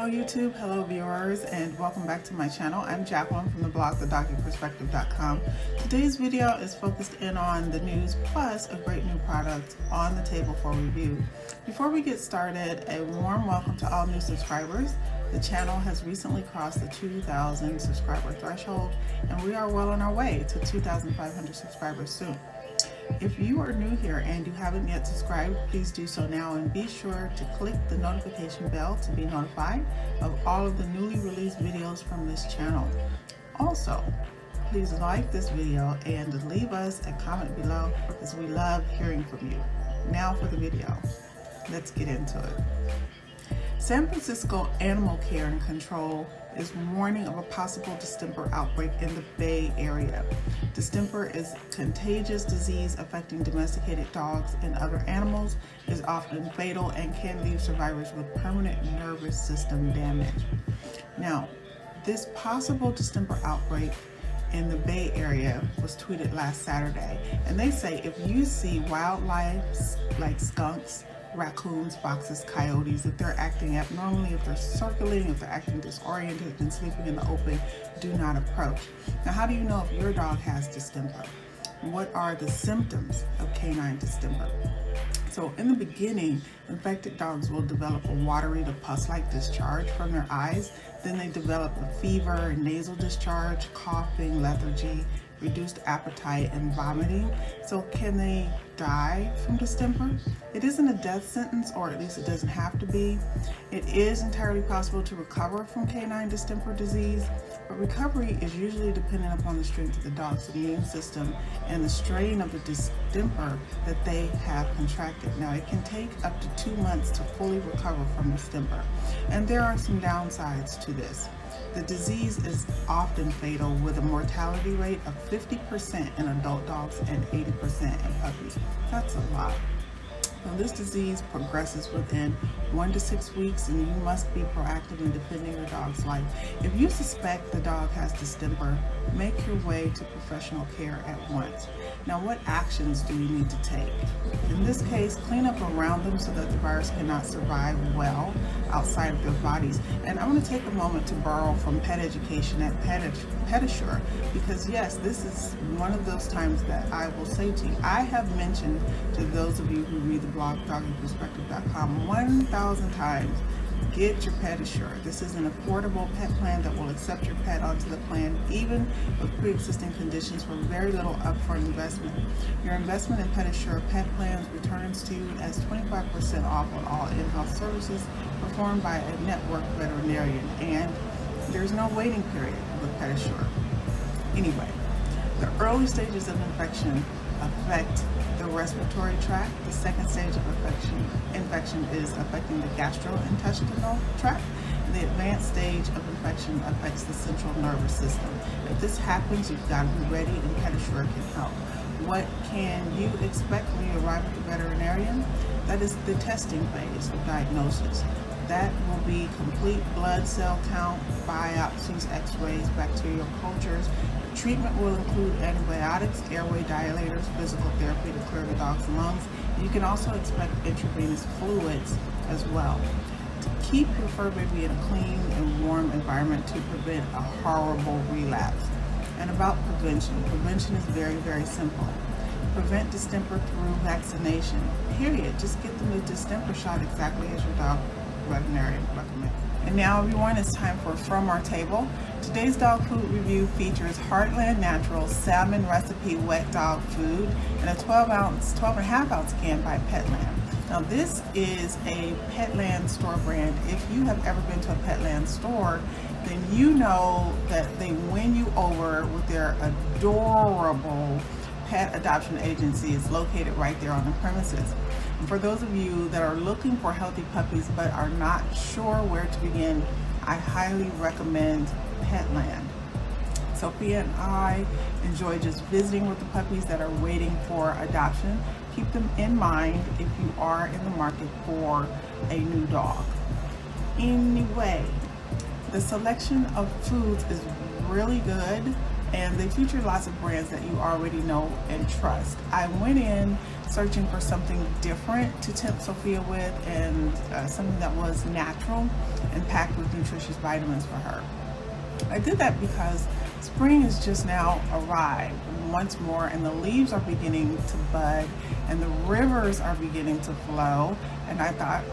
Hello YouTube, hello viewers, and welcome back to my channel. I'm Jacqueline from the blog thedoggyperspective.com. Today's video is focused in on the news plus a great new product on the table for review. Before we get started, a warm welcome to all new subscribers. The channel has recently crossed the 2,000 subscriber threshold, and we are well on our way to 2,500 subscribers soon. If you are new here and you haven't yet subscribed, please do so now, and be sure to click the notification bell to be notified of all of the newly released videos from this channel. Also, please like this video and leave us a comment below, as we love hearing from you. Now for the video. Let's get into it. San Francisco Animal Care and Control is warning of a possible distemper outbreak in the Bay Area. Distemper is a contagious disease affecting domesticated dogs and other animals, is often fatal, and can leave survivors with permanent nervous system damage. Now, this possible distemper outbreak in the Bay Area was tweeted last Saturday, and they say if you see wildlife like skunks, raccoons, foxes, coyotes, if they're acting abnormally, if they're circling, if they're acting disoriented and sleeping in the open, do not approach. Now, how do you know if your dog has distemper? What are the symptoms of canine distemper? So in the beginning, infected dogs will develop a watery to pus-like discharge from their eyes. Then they develop a fever, nasal discharge, coughing, lethargy, reduced appetite, and vomiting. So can they die from distemper? It isn't a death sentence, or at least it doesn't have to be. It is entirely possible to recover from canine distemper disease, but recovery is usually dependent upon the strength of the dog's immune system and the strain of the distemper that they have contracted. Now, it can take up to 2 months to fully recover from distemper, and there are some downsides to this. The disease is often fatal, with a mortality rate of 50% in adult dogs and 80% in puppies. That's a lot. Now, this disease progresses within 1 to 6 weeks, and you must be proactive in defending your dog's life. If you suspect the dog has distemper, make your way to professional care at once. Now, what actions do you need to take? In this case, clean up around them so that the virus cannot survive well outside of their bodies. And I'm going to take a moment to borrow from pet education at Pedisure, because yes, this is one of those times that I will say to you, I have mentioned to those of you who read the blog doggyperspective.com 1,000 times, get your Pedisure. This is an affordable pet plan that will accept your pet onto the plan, even with pre-existing conditions, for very little upfront investment. Your investment in Pedisure pet plans returns to you as 25% off on all in-house services performed by a network veterinarian, and there's no waiting period with Pedisure. Anyway, the early stages of infection affect the respiratory tract. The second stage of infection is affecting the gastrointestinal tract. The advanced stage of infection affects the central nervous system. If this happens, you've got to be ready, and Pedisure can help. What can you expect when you arrive at the veterinarian? That is the testing phase of diagnosis. That will be complete blood cell count, biopsies, x-rays, bacterial cultures. Treatment will include antibiotics, airway dilators, physical therapy to clear the dog's lungs. You can also expect intravenous fluids as well. To keep your fur baby in a clean and warm environment to prevent a horrible relapse. And about prevention. Prevention is very, very simple. Prevent distemper through vaccination, period. Just get them the distemper shot exactly as your dog veterinarian recommends. And now, everyone, it's time for From Our Table. Today's dog food review features Heartland Natural Salmon Recipe Wet Dog Food in a 12.5 ounce can by Petland. Now, this is a Petland store brand. If you have ever been to a Petland store, then you know that they win you over with their adorable pet adoption agency. Is located right there on the premises. And for those of you that are looking for healthy puppies but are not sure where to begin, I highly recommend Petland. Sophia and I enjoy just visiting with the puppies that are waiting for adoption. Keep them in mind if you are in the market for a new dog. Anyway, the selection of foods is really good, and they feature lots of brands that you already know and trust. I went in searching for something different to tempt Sophia with, and something that was natural and packed with nutritious vitamins for her. I did that because spring is just now arrived once more, and the leaves are beginning to bud and the rivers are beginning to flow, and I thought,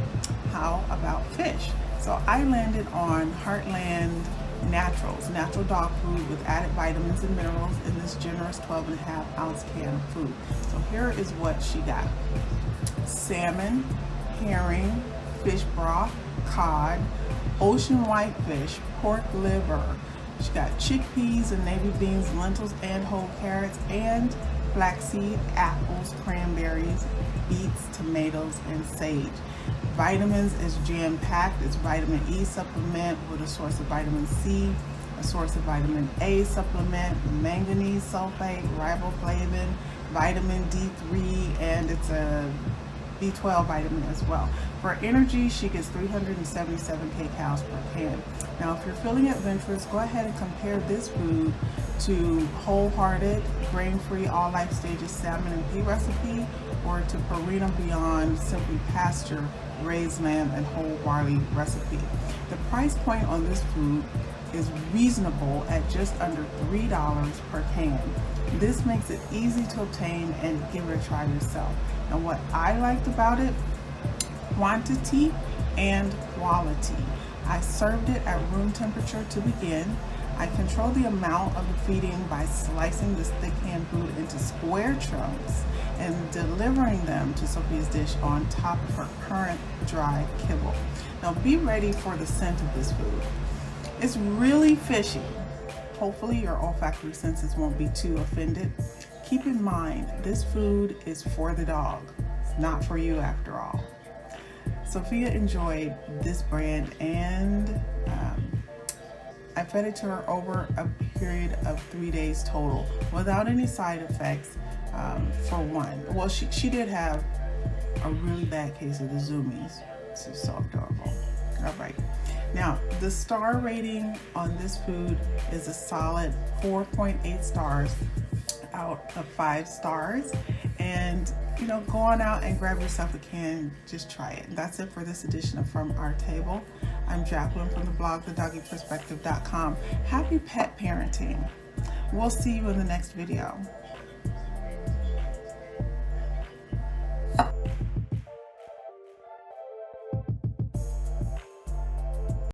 how about fish? So I landed on Heartland Naturals, natural dog food with added vitamins and minerals in this generous 12.5 ounce can of food. So here is what she got: salmon, herring, fish broth, cod, ocean whitefish, pork liver. She got chickpeas and navy beans, lentils and whole carrots, and flaxseed, apples, cranberries, beets, tomatoes, and sage. Vitamins is jam-packed. It's vitamin E supplement with a source of vitamin C, a source of vitamin A supplement, manganese sulfate, riboflavin, vitamin D3, and it's a B12 vitamin as well. For energy, she gets 377 kcal per can. Now, if you're feeling adventurous, go ahead and compare this food to Wholehearted, grain-free, all life stages salmon and pea recipe, or to Purina Beyond Simply Pasture raised lamb and whole barley recipe. The price point on this food is reasonable at just under $3 per can. This makes it easy to obtain and give it a try yourself. And what I liked about it, quantity and quality. I served it at room temperature to begin. I control the amount of the feeding by slicing this thick canned food into square chunks and delivering them to Sophia's dish on top of her current dry kibble. Now be ready for the scent of this food. It's really fishy. Hopefully your olfactory senses won't be too offended. Keep in mind, this food is for the dog. It's not for you after all. Sophia enjoyed this brand, and I fed it to her over a period of 3 days total without any side effects. For one, well, she did have a really bad case of the zoomies. This is so adorable. All right. Now, the star rating on this food is a solid 4.8 stars out of 5 stars. And, go on out and grab yourself a can. Just try it. That's it for this edition of From Our Table. I'm Jacqueline from the blog, thedoggyperspective.com. Happy pet parenting. We'll see you in the next video.